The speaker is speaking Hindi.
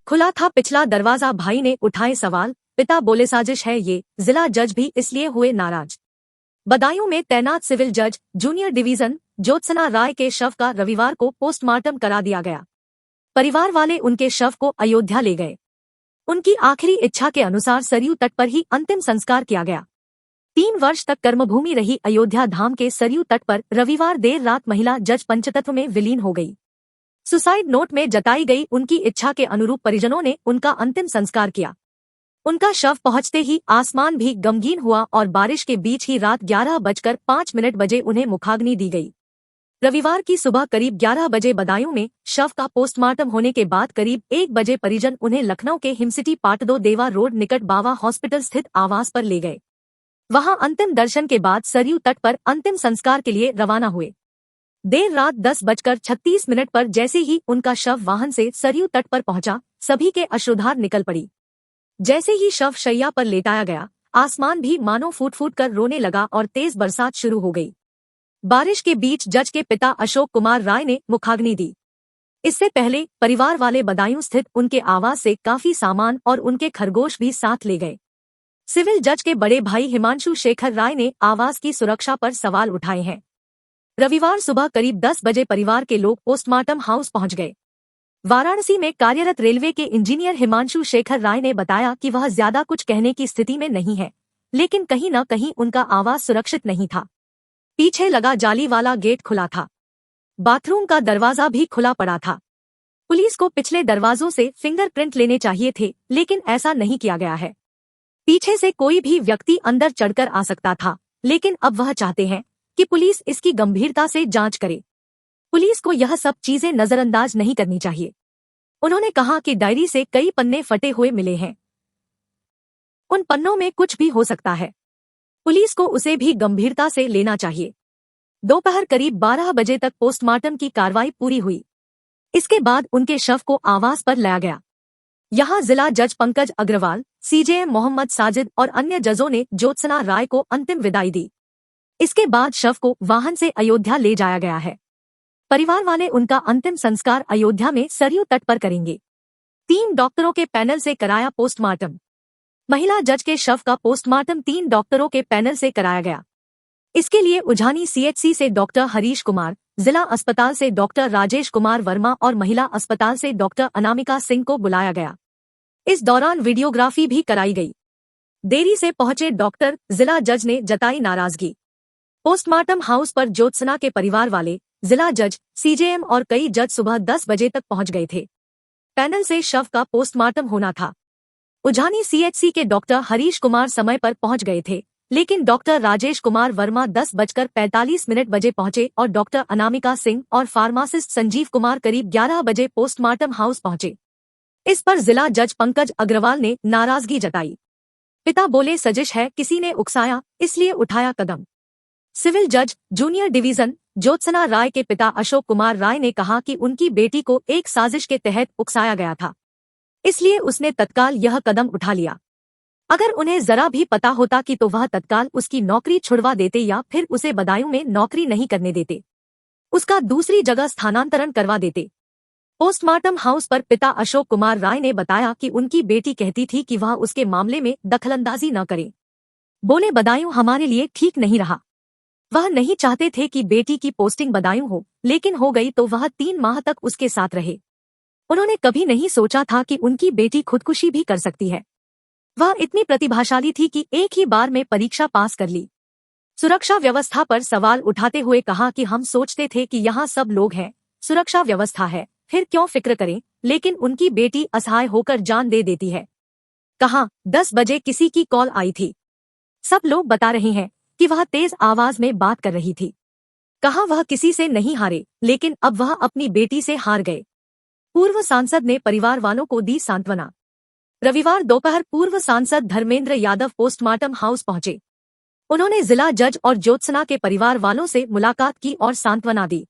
खुला था पिछला दरवाजा, भाई ने उठाए सवाल, पिता बोले साजिश है ये। जिला जज भी इसलिए हुए नाराज। बदायूं में तैनात सिविल जज जूनियर डिवीजन ज्योत्सना राय के शव का रविवार को पोस्टमार्टम करा दिया गया। परिवार वाले उनके शव को अयोध्या ले गए। उनकी आखिरी इच्छा के अनुसार सरयू तट पर ही अंतिम संस्कार किया गया। 3 वर्ष तक कर्मभूमि रही अयोध्या धाम के सरयू तट पर रविवार देर रात महिला जज पंचतत्व में विलीन हो गई। सुसाइड नोट में जताई गई उनकी इच्छा के अनुरूप परिजनों ने उनका अंतिम संस्कार किया। उनका शव पहुंचते ही आसमान भी गमगीन हुआ और बारिश के बीच ही रात 11:05 बजे उन्हें मुखाग्नि दी गई। रविवार की सुबह करीब 11 बजे बदायूं में शव का पोस्टमार्टम होने के बाद करीब 1 बजे परिजन उन्हें लखनऊ के हिमसिटी पाटदो देवा रोड निकट बावा हॉस्पिटल स्थित आवास पर ले गए। वहां अंतिम दर्शन के बाद सरयू तट पर अंतिम संस्कार के लिए रवाना हुए। देर रात 10:36 पर जैसे ही उनका शव वाहन से सरयू तट पर पहुंचा, सभी के अश्रुधार निकल पड़ी। जैसे ही शव शैया पर लेटाया गया, आसमान भी मानो फूट फूट कर रोने लगा और तेज बरसात शुरू हो गई। बारिश के बीच जज के पिता अशोक कुमार राय ने मुखाग्नि दी। इससे पहले परिवार वाले बदायूं स्थित उनके आवास से काफी सामान और उनके खरगोश भी साथ ले गए। सिविल जज के बड़े भाई हिमांशु शेखर राय ने आवास की सुरक्षा पर सवाल उठाए हैं। रविवार सुबह करीब 10 बजे परिवार के लोग पोस्टमार्टम हाउस पहुंच गए। वाराणसी में कार्यरत रेलवे के इंजीनियर हिमांशु शेखर राय ने बताया कि वह ज्यादा कुछ कहने की स्थिति में नहीं है, लेकिन कहीं न कहीं उनका आवास सुरक्षित नहीं था। पीछे लगा जाली वाला गेट खुला था। बाथरूम का दरवाजा भी खुला पड़ा था। पुलिस को पिछले दरवाजों से फिंगरप्रिंट लेने चाहिए थे, लेकिन ऐसा नहीं किया गया है। पीछे से कोई भी व्यक्ति अंदर चढ़कर आ सकता था, लेकिन अब वह चाहते हैं कि पुलिस इसकी गंभीरता से जांच करे। पुलिस को यह सब चीजें नजरअंदाज नहीं करनी चाहिए। उन्होंने कहा कि डायरी से कई पन्ने फटे हुए मिले हैं। उन पन्नों में कुछ भी हो सकता है। पुलिस को उसे भी गंभीरता से लेना चाहिए। दोपहर करीब 12 बजे तक पोस्टमार्टम की कार्रवाई पूरी हुई। इसके बाद उनके शव को आवास पर लाया गया। यहां जिला जज पंकज अग्रवाल, सीजेएम मोहम्मद साजिद और अन्य जजों ने ज्योत्सना राय को अंतिम विदाई दी। इसके बाद शव को वाहन से अयोध्या ले जाया गया है। परिवार वाले उनका अंतिम संस्कार अयोध्या में सरयू तट पर करेंगे। 3 डॉक्टरों के पैनल से कराया पोस्टमार्टम। महिला जज के शव का पोस्टमार्टम 3 डॉक्टरों के पैनल से कराया गया। इसके लिए उझानी सीएचसी से डॉक्टर हरीश कुमार, जिला अस्पताल से डॉक्टर राजेश कुमार वर्मा और महिला अस्पताल से डॉक्टर अनामिका सिंह को बुलाया गया। इस दौरान वीडियोग्राफी भी कराई गई। देरी से पहुंचे डॉक्टर, जिला जज ने जताई नाराजगी। पोस्टमार्टम हाउस पर ज्योत्सना के परिवार वाले, जिला जज, सीजेएम और कई जज सुबह 10 बजे तक पहुंच गए थे। पैनल से शव का पोस्टमार्टम होना था। उझानी सीएचसी के डॉक्टर हरीश कुमार समय पर पहुंच गए थे, लेकिन डॉक्टर राजेश कुमार वर्मा 10:45 बजे पहुंचे और डॉक्टर अनामिका सिंह और फार्मासिस्ट संजीव कुमार करीब 11 बजे पोस्टमार्टम हाउस पहुंचे। इस पर जिला जज पंकज अग्रवाल ने नाराजगी जताई। पिता बोले सजिश है, किसी ने उकसाया, इसलिए उठाया कदम। सिविल जज जूनियर डिवीजन ज्योत्सना राय के पिता अशोक कुमार राय ने कहा कि उनकी बेटी को एक साजिश के तहत उकसाया गया था, इसलिए उसने तत्काल यह कदम उठा लिया। अगर उन्हें जरा भी पता होता कि तो वह तत्काल उसकी नौकरी छुड़वा देते या फिर उसे बदायूं में नौकरी नहीं करने देते, उसका दूसरी जगह स्थानांतरण करवा देते। पोस्टमार्टम हाउस पर पिता अशोक कुमार राय ने बताया कि उनकी बेटी कहती थी कि वह उसके मामले में दखलंदाजी न करे। बोले बदायूं हमारे लिए ठीक नहीं रहा। वह नहीं चाहते थे कि बेटी की पोस्टिंग बदायूं हो, लेकिन हो गई तो वह 3 माह तक उसके साथ रहे। उन्होंने कभी नहीं सोचा था कि उनकी बेटी खुदकुशी भी कर सकती है। वह इतनी प्रतिभाशाली थी कि एक ही बार में परीक्षा पास कर ली। सुरक्षा व्यवस्था पर सवाल उठाते हुए कहा कि हम सोचते थे कि यहाँ सब लोग हैं, सुरक्षा व्यवस्था है, फिर क्यों फिक्र करें, लेकिन उनकी बेटी असहाय होकर जान दे देती है। कहा 10 बजे किसी की कॉल आई थी। सब लोग बता रहे हैं कि वह तेज आवाज में बात कर रही थी। कहा वह किसी से नहीं हारे, लेकिन अब वह अपनी बेटी से हार गए। पूर्व सांसद ने परिवार वालों को दी सांत्वना। रविवार दोपहर पूर्व सांसद धर्मेंद्र यादव पोस्टमार्टम हाउस पहुंचे। उन्होंने जिला जज और ज्योत्सना के परिवार वालों से मुलाकात की और सांत्वना दी।